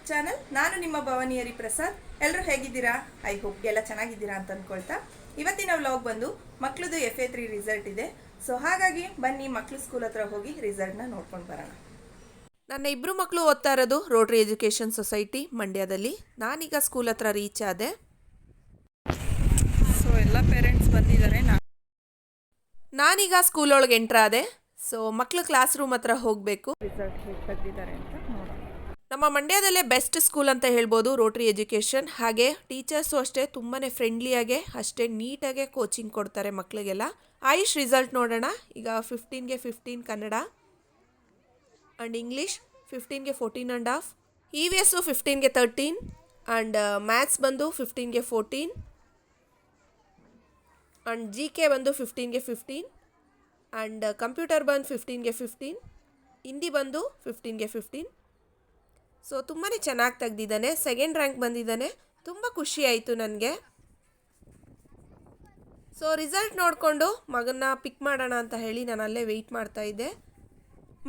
YouTube channel. ನಾನು ನಿಮ್ಮ ಭವಾನಿ ಹರಿಪ್ರಸಾದ್. ಎಲ್ಲರೂ ಹೇಗಿದ್ದೀರಾ? ಐ ಹೋಪ್ ಎಲ್ಲ ಚೆನ್ನಾಗಿದ್ದೀರಾ ಅಂತ ಅಂದ್ಕೊಳ್ತಾ ಇವತ್ತಿನ ವ್ಲಾಗ್ ಬಂದು ಮಕ್ಕಳದು FA3 ರಿಸಲ್ಟ್ ಇದೆ. ಸೊ ಹಾಗಾಗಿ ಬನ್ನಿ ಮಕ್ಕಳು ಸ್ಕೂಲ್ ಹತ್ರ ಹೋಗಿ ರಿಸಲ್ಟ್ನ ನೋಡ್ಕೊಂಡು ಬರೋಣ. ನನ್ನ ಇಬ್ಬರು ಮಕ್ಕಳು ಓದ್ತಾ ಇರೋದು ರೋಟ್ರಿ ಎಜುಕೇಷನ್ ಸೊಸೈಟಿ ಮಂಡ್ಯದಲ್ಲಿ. ನಾನೀಗ ಸ್ಕೂಲ್ ಹತ್ರ ರೀಚ್ ಆದೆ. ಸೊ ಎಲ್ಲ ಪೇರೆಂಟ್ಸ್ ಬಂದಿದ್ದಾರೆ. ನಾನೀಗ ಸ್ಕೂಲ್ ಒಳಗೆ ಎಂಟ್ರ್ ಆದೆ. ಸೊ ಮಕ್ಕಳು ಕ್ಲಾಸ್ ರೂಮ್ ಹತ್ರ ಹೋಗಬೇಕು. ರಿಸಲ್ಟ್ ಹೇಗೆ ತೆಗೆದಿದ್ದಾರೆ ಅಂತ ನೋಡೋಣ. ನಮ್ಮ ಮಂಡ್ಯದಲ್ಲೇ ಬೆಸ್ಟ್ ಸ್ಕೂಲ್ ಅಂತ ಹೇಳ್ಬೋದು ರೋಟ್ರಿ ಎಜುಕೇಷನ್. ಹಾಗೆ ಟೀಚರ್ಸು ಅಷ್ಟೇ ತುಂಬಾ ಫ್ರೆಂಡ್ಲಿಯಾಗೆ ಅಷ್ಟೇ ನೀಟಾಗೆ ಕೋಚಿಂಗ್ ಕೊಡ್ತಾರೆ ಮಕ್ಕಳಿಗೆಲ್ಲ. ಆಯುಷ್ ರಿಸಲ್ಟ್ ನೋಡೋಣ. ಈಗ 15ಗೆ 15 ಕನ್ನಡ ಆ್ಯಂಡ್ ಇಂಗ್ಲೀಷ್, 15ಗೆ 14.5, EVS 15ಗೆ 13 ಆ್ಯಂಡ್ ಮ್ಯಾಥ್ಸ್ ಬಂದು 15ಗೆ 14 ಆ್ಯಂಡ್ GK ಬಂದು 15ಗೆ 15 ಆ್ಯಂಡ್ ಕಂಪ್ಯೂಟರ್ ಬಂದು 15ಗೆ 15, ಹಿಂದಿ ಬಂದು 15ಗೆ 15. ಸೊ ತುಂಬಾ ಚೆನ್ನಾಗಿ ತೆಗ್ದಿದ್ದಾನೆ. ಸೆಕೆಂಡ್ ರ್ಯಾಂಕ್ ಬಂದಿದ್ದಾನೆ. ತುಂಬ ಖುಷಿ ಆಯಿತು ನನಗೆ. ಸೊ ರಿಸಲ್ಟ್ ನೋಡಿಕೊಂಡು ಮಗನ್ನ ಪಿಕ್ ಮಾಡೋಣ ಅಂತ ಹೇಳಿ ನಾನು ಅಲ್ಲೇ ವೆಯ್ಟ್ ಮಾಡ್ತಾಯಿದ್ದೆ.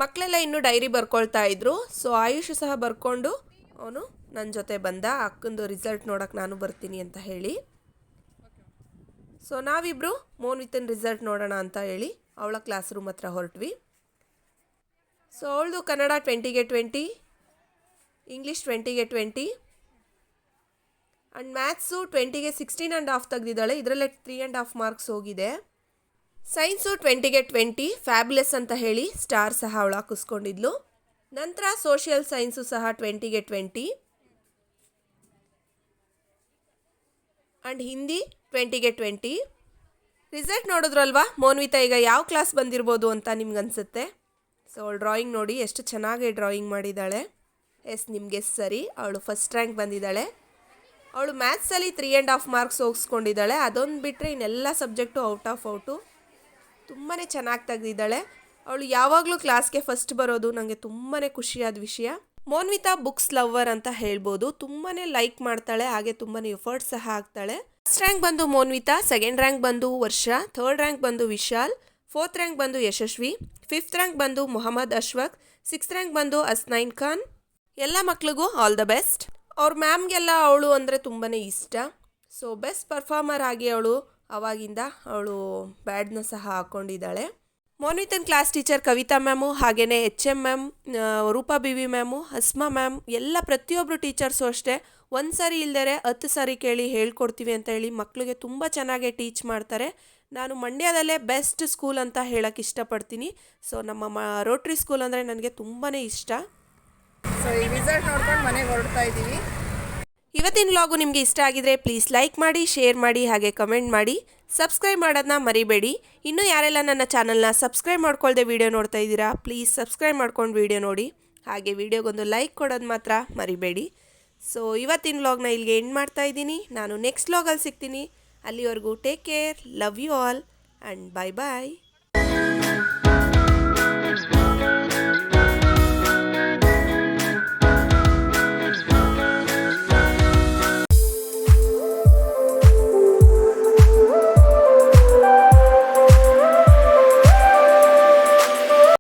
ಮಕ್ಕಳೆಲ್ಲ ಇನ್ನೂ ಡೈರಿ ಬರ್ಕೊಳ್ತಾ ಇದ್ರು. ಸೊ ಆಯುಷ್ ಸಹ ಬರ್ಕೊಂಡು ಅವನು ನನ್ನ ಜೊತೆ ಬಂದ. ಅಕ್ಕಂದು ರಿಸಲ್ಟ್ ನೋಡೋಕೆ ನಾನು ಬರ್ತೀನಿ ಅಂತ ಹೇಳಿ. ಸೊ ನಾವಿಬ್ಬರು ಮೋನ್ವಿತನ್ ರಿಸಲ್ಟ್ ನೋಡೋಣ ಅಂತ ಹೇಳಿ ಅವಳ ಕ್ಲಾಸ್ ರೂಮ್ ಹತ್ರ ಹೊರಟ್ವಿ. ಸೊ ಅವಳದು ಕನ್ನಡ 20ಗೆ 20, ಇಂಗ್ಲೀಷ್ 20ಗೆ 20 ಆ್ಯಂಡ್ ಮ್ಯಾಥ್ಸು 20ಗೆ 16.5 ತೆಗೆದಿದ್ದಾಳೆ. ಇದರಲ್ಲೇ 3.5 ಮಾರ್ಕ್ಸ್ ಹೋಗಿದೆ. ಸೈನ್ಸು 20ಗೆ 20 ಫ್ಯಾಬ್ಯುಲಸ್ ಅಂತ ಹೇಳಿ ಸ್ಟಾರ್ ಸಹ ಅವಳು ಹಾಕಿಸ್ಕೊಂಡಿದ್ಲು. ನಂತರ ಸೋಷಿಯಲ್ ಸೈನ್ಸು ಸಹ 20ಗೆ 20 ಆ್ಯಂಡ್ ಹಿಂದಿ 20ಗೆ 20. ರಿಸಲ್ಟ್ ನೋಡಿದ್ರಲ್ವಾ ಮೋನ್ವಿತಾ ಈಗ ಯಾವ ಕ್ಲಾಸ್ ಬಂದಿರ್ಬೋದು ಅಂತ ನಿಮ್ಗನ್ಸುತ್ತೆ? ಸೊ ಅವಳು ಡ್ರಾಯಿಂಗ್ ನೋಡಿ ಎಷ್ಟು ಚೆನ್ನಾಗಿ ಡ್ರಾಯಿಂಗ್ ಮಾಡಿದ್ದಾಳೆ. ಎಸ್, ನಿಮಗೆ ಸರಿ, ಅವಳು ಫಸ್ಟ್ ರ್ಯಾಂಕ್ ಬಂದಿದ್ದಾಳೆ. ಅವಳು ಮ್ಯಾಥ್ಸಲ್ಲಿ 3.5 ಮಾರ್ಕ್ಸ್ ಹೋಗಿಸ್ಕೊಂಡಿದ್ದಾಳೆ. ಅದೊಂದು ಬಿಟ್ಟರೆ ಇನ್ನೆಲ್ಲ ಸಬ್ಜೆಕ್ಟು ಔಟು ತುಂಬಾ ಚೆನ್ನಾಗಿ ತೆಗೆದಿದ್ದಾಳೆ. ಅವಳು ಯಾವಾಗಲೂ ಕ್ಲಾಸ್ಗೆ ಫಸ್ಟ್ ಬರೋದು ನನಗೆ ತುಂಬಾ ಖುಷಿಯಾದ ವಿಷಯ. ಮೋನ್ವಿತಾ ಬುಕ್ಸ್ ಲವರ್ ಅಂತ ಹೇಳ್ಬೋದು. ತುಂಬಾ ಲೈಕ್ ಮಾಡ್ತಾಳೆ, ಹಾಗೆ ತುಂಬಾ ಎಫರ್ಟ್ ಸಹ ಹಾಕ್ತಾಳೆ. ಫಸ್ಟ್ ರ್ಯಾಂಕ್ ಬಂದು ಮೋನ್ವಿತಾ, ಸೆಕೆಂಡ್ ರ್ಯಾಂಕ್ ಬಂದು ವರ್ಷ, ಥರ್ಡ್ ರ್ಯಾಂಕ್ ಬಂದು ವಿಶಾಲ್, ಫೋರ್ತ್ ರ್ಯಾಂಕ್ ಬಂದು ಯಶಸ್ವಿ, ಫಿಫ್ತ್ ರ್ಯಾಂಕ್ ಬಂದು ಮೊಹಮ್ಮದ್ ಅಶ್ವಕ್, ಸಿಕ್ಸ್ತ್ ರ್ಯಾಂಕ್ ಬಂದು ಅಸ್ನೈನ್ ಖಾನ್. ಎಲ್ಲ ಮಕ್ಳಿಗೂ ಆಲ್ ದ ಬೆಸ್ಟ್. ಅವ್ರ ಮ್ಯಾಮ್ಗೆಲ್ಲ ಅವಳು ಅಂದರೆ ತುಂಬಾ ಇಷ್ಟ. ಸೊ ಬೆಸ್ಟ್ ಪರ್ಫಾರ್ಮರ್ ಆಗಿ ಅವಳು ಅವಾಗಿಂದ ಅವಳು ಬ್ಯಾಡ್ನ ಸಹ ಹಾಕ್ಕೊಂಡಿದ್ದಾಳೆ. ಮೋನ್ವಿತನ್ ಕ್ಲಾಸ್ ಟೀಚರ್ ಕವಿತಾ ಮ್ಯಾಮು, ಹಾಗೆಯೇ HM ma'am, Roopa BV ma'am, Hasma ma'am, ಎಲ್ಲ ಪ್ರತಿಯೊಬ್ಬರು ಟೀಚರ್ಸು ಅಷ್ಟೇ ಒಂದು ಸಾರಿ ಇಲ್ದರೆ 10 ಸಾರಿ ಕೇಳಿ ಹೇಳ್ಕೊಡ್ತೀವಿ ಅಂತ ಹೇಳಿ ಮಕ್ಕಳಿಗೆ ತುಂಬ ಚೆನ್ನಾಗೇ ಟೀಚ್ ಮಾಡ್ತಾರೆ. ನಾನು ಮಂಡ್ಯದಲ್ಲೇ ಬೆಸ್ಟ್ ಸ್ಕೂಲ್ ಅಂತ ಹೇಳೋಕ್ಕೆ ಇಷ್ಟಪಡ್ತೀನಿ. ಸೊ ನಮ್ಮ ರೋಟ್ರಿ ಸ್ಕೂಲ್ ಅಂದರೆ ನನಗೆ ತುಂಬಾ ಇಷ್ಟ. ಸೊ ಈ ರಿಸಲ್ಟ್ ನೋಡ್ಕೊಂಡು ಮನೆಗೆ ಹೊರಡ್ತಾ ಇದ್ದೀವಿ. ಇವತ್ತಿನ ವ್ಲಾಗು ನಿಮಗೆ ಇಷ್ಟ ಆಗಿದ್ರೆ ಪ್ಲೀಸ್ ಲೈಕ್ ಮಾಡಿ, ಶೇರ್ ಮಾಡಿ, ಹಾಗೆ ಕಮೆಂಟ್ ಮಾಡಿ. ಸಬ್ಸ್ಕ್ರೈಬ್ ಮಾಡೋದನ್ನ ಮರಿಬೇಡಿ. ಇನ್ನೂ ಯಾರೆಲ್ಲ ನನ್ನ ಚಾನಲ್ನ ಸಬ್ಸ್ಕ್ರೈಬ್ ಮಾಡ್ಕೊಳ್ದೆ ವೀಡಿಯೋ ನೋಡ್ತಾ ಇದ್ದೀರಾ, ಪ್ಲೀಸ್ ಸಬ್ಸ್ಕ್ರೈಬ್ ಮಾಡ್ಕೊಂಡು ವೀಡಿಯೋ ನೋಡಿ. ಹಾಗೆ ವೀಡಿಯೋಗೊಂದು ಲೈಕ್ ಕೊಡೋದು ಮಾತ್ರ ಮರಿಬೇಡಿ. ಸೊ ಇವತ್ತಿನ ವ್ಲಾಗ್ನ ಇಲ್ಲಿಗೆ ಎಂಡ್ ಮಾಡ್ತಾ ಇದ್ದೀನಿ. ನಾನು ನೆಕ್ಸ್ಟ್ ವ್ಲಾಗಲ್ಲಿ ಸಿಗ್ತೀನಿ. ಅಲ್ಲಿವರೆಗೂ take care, love you all and bye bye.